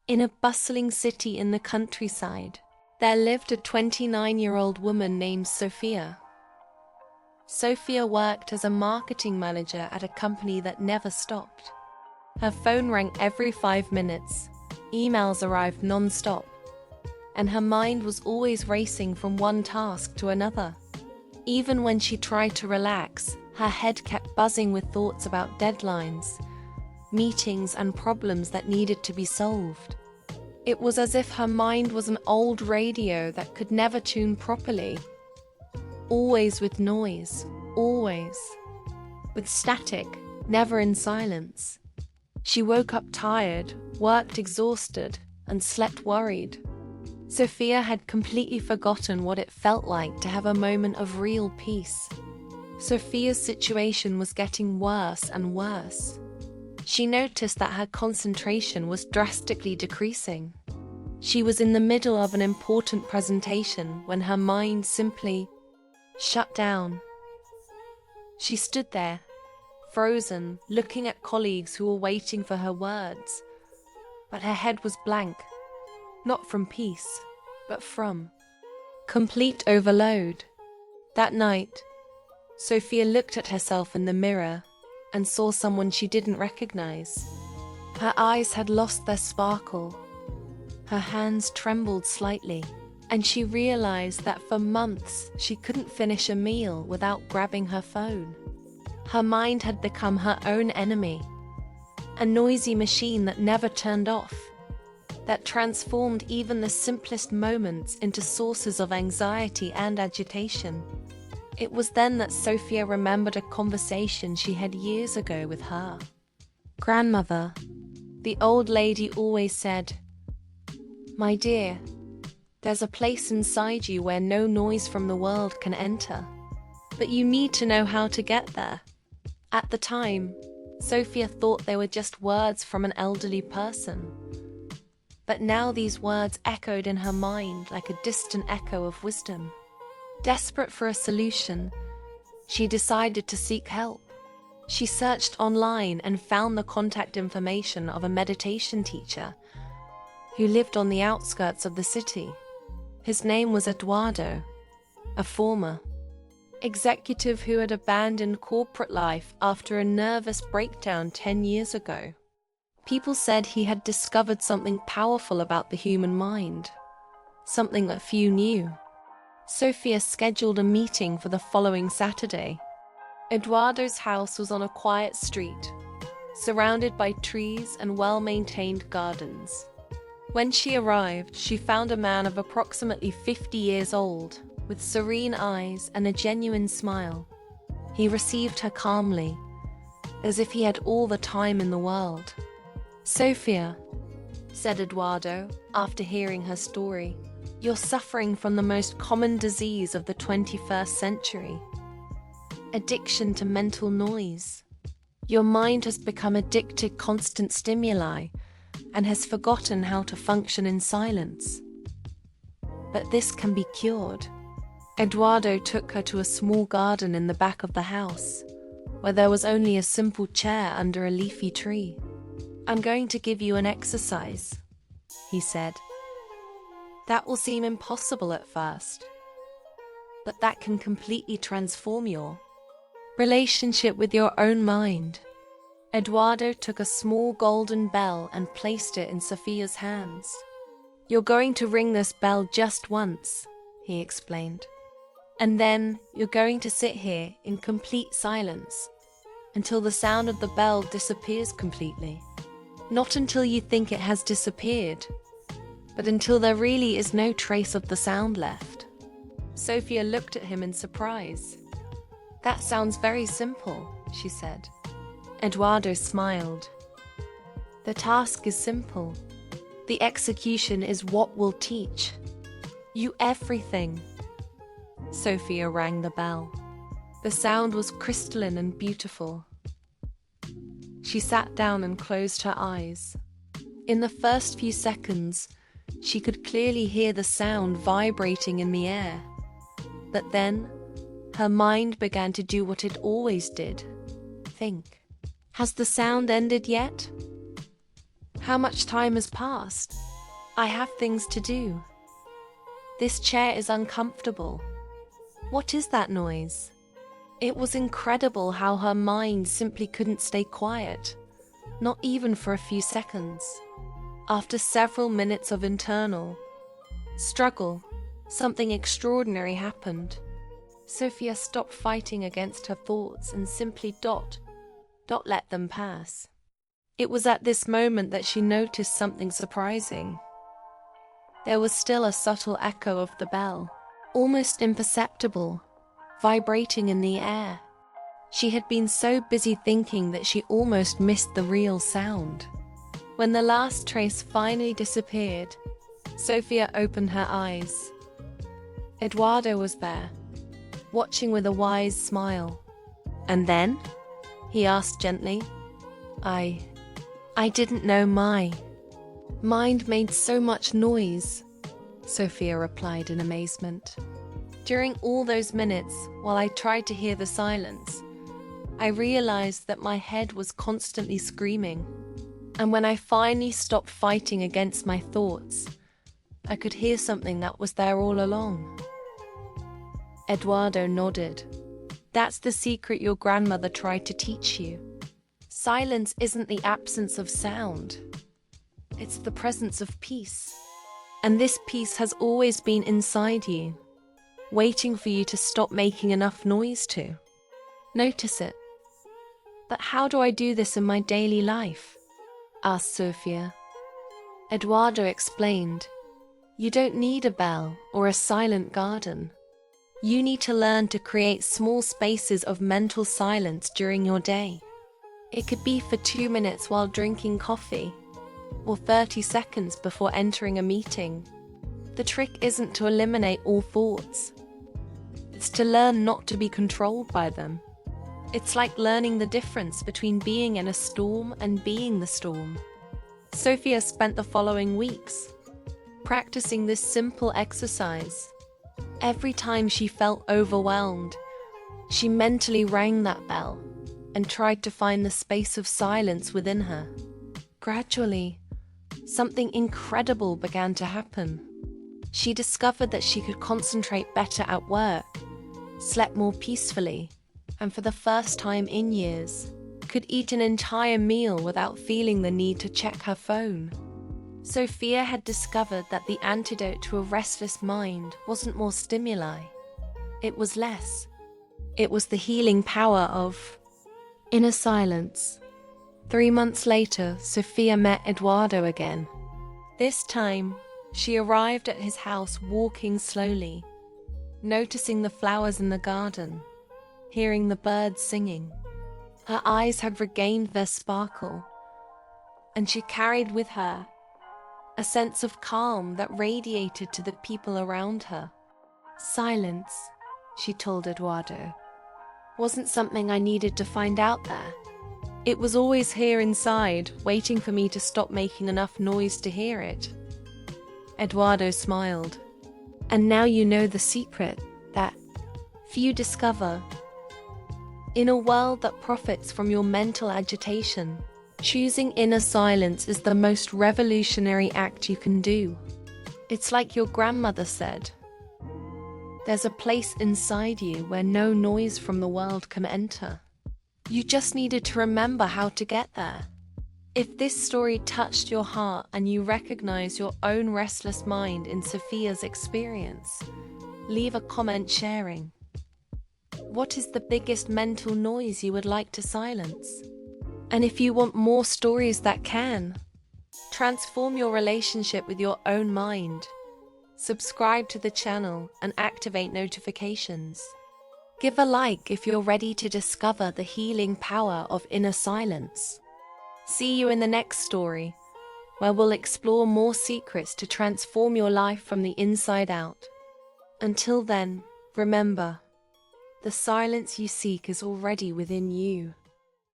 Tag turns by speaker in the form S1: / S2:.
S1: In a bustling city in the countryside, there lived a 29-year-old woman named Sofia. Sofia worked as a marketing manager at a company that never stopped. Her phone rang every 5 minutes, emails arrived non-stop, and her mind was always racing from one task to another. Even when she tried to relax, her head kept buzzing with thoughts about deadlines, meetings, and problems that needed to be solved. It was as if her mind was an old radio that could never tune properly. Always with noise, always with static, never in silence. She woke up tired, worked exhausted, and slept worried. Sofia had completely forgotten what it felt like to have a moment of real peace. Sofia's situation was getting worse and worse. She noticed that her concentration was drastically decreasing. She was in the middle of an important presentation when her mind simply shut down. She stood there, frozen, looking at colleagues who were waiting for her words. But her head was blank, not from peace, but from complete overload. That night, Sofia looked at herself in the mirror and saw someone she didn't recognize. Her eyes had lost their sparkle. Her hands trembled slightly, and she realized that for months she couldn't finish a meal without grabbing her phone. Her mind had become her own enemy, a noisy machine that never turned off, that transformed even the simplest moments into sources of anxiety and agitation. It was then that Sofia remembered a conversation she had years ago with her grandmother. The old lady always said, "My dear, there's a place inside you where no noise from the world can enter, but you need to know how to get there." At the time, Sofia thought they were just words from an elderly person. But now these words echoed in her mind like a distant echo of wisdom. Desperate for a solution, she decided to seek help. She searched online and found the contact information of a meditation teacher who lived on the outskirts of the city. His name was Eduardo, a former executive who had abandoned corporate life after a nervous breakdown 10 years ago. People said he had discovered something powerful about the human mind, something that few knew. Sofia scheduled a meeting for the following Saturday. Eduardo's house was on a quiet street, surrounded by trees and well-maintained gardens. When she arrived, she found a man of approximately 50 years old, with serene eyes and a genuine smile. He received her calmly, as if he had all the time in the world. "Sofia," said Eduardo, after hearing her story, "you're suffering from the most common disease of the 21st century. Addiction to mental noise. Your mind has become addicted to constant stimuli and has forgotten how to function in silence. But this can be cured." Eduardo took her to a small garden in the back of the house, where there was only a simple chair under a leafy tree. "I'm going to give you an exercise," he said. "That will seem impossible at first, but that can completely transform your relationship with your own mind." Eduardo took a small golden bell and placed it in Sofia's hands. "You're going to ring this bell just once," he explained. "And then you're going to sit here in complete silence until the sound of the bell disappears completely. Not until you think it has disappeared, but until there really is no trace of the sound left." Sofia looked at him in surprise. "That sounds very simple," she said. Eduardo smiled. "The task is simple. The execution is what will teach you everything." Sofia rang the bell. The sound was crystalline and beautiful. She sat down and closed her eyes. In the first few seconds, she could clearly hear the sound vibrating in the air. But then, her mind began to do what it always did: think. "Has the sound ended yet?" How much time has passed? I have things to do. This chair is uncomfortable. What is that noise? It was incredible how her mind simply couldn't stay quiet, not even for a few seconds. After several minutes of internal struggle, something extraordinary happened. Sofia stopped fighting against her thoughts and simply let them pass. It was at this moment that she noticed something surprising. There was still a subtle echo of the bell, almost imperceptible, vibrating in the air. She had been so busy thinking that she almost missed the real sound. When the last trace finally disappeared, Sofia opened her eyes. Eduardo was there, watching with a wise smile. "And then?" he asked gently. I didn't know my mind made so much noise," Sofia replied in amazement. "During all those minutes, while I tried to hear the silence, I realized that my head was constantly screaming. And when I finally stopped fighting against my thoughts, I could hear something that was there all along." Eduardo nodded. "That's the secret your grandmother tried to teach you. Silence isn't the absence of sound. It's the presence of peace. And this peace has always been inside you, waiting for you to stop making enough noise to notice it." "But how do I do this in my daily life?" asked Sofia. Eduardo explained, "You don't need a bell or a silent garden. You need to learn to create small spaces of mental silence during your day. It could be for 2 minutes while drinking coffee, or 30 seconds before entering a meeting. The trick isn't to eliminate all thoughts. It's to learn not to be controlled by them. It's like learning the difference between being in a storm and being the storm." Sofia spent the following weeks practicing this simple exercise. Every time she felt overwhelmed, she mentally rang that bell and tried to find the space of silence within her. Gradually, something incredible began to happen. She discovered that she could concentrate better at work, slept more peacefully, and for the first time in years, could eat an entire meal without feeling the need to check her phone. Sofia had discovered that the antidote to a restless mind wasn't more stimuli. It was less. It was the healing power of inner silence. 3 months later, Sofia met Eduardo again. This time, she arrived at his house walking slowly, noticing the flowers in the garden, hearing the birds singing. Her eyes had regained their sparkle, and she carried with her a sense of calm that radiated to the people around her. "Silence," she told Eduardo, "wasn't something I needed to find out there. It was always here inside, waiting for me to stop making enough noise to hear it." Eduardo smiled. "And now you know the secret that few discover. In a world that profits from your mental agitation, choosing inner silence is the most revolutionary act you can do. It's like your grandmother said, there's a place inside you where no noise from the world can enter. You just needed to remember how to get there." If this story touched your heart and you recognize your own restless mind in Sofia's experience, leave a comment sharing. What is the biggest mental noise you would like to silence? And if you want more stories that can transform your relationship with your own mind, subscribe to the channel and activate notifications. Give a like if you're ready to discover the healing power of inner silence. See you in the next story, where we'll explore more secrets to transform your life from the inside out. Until then, remember, the silence you seek is already within you.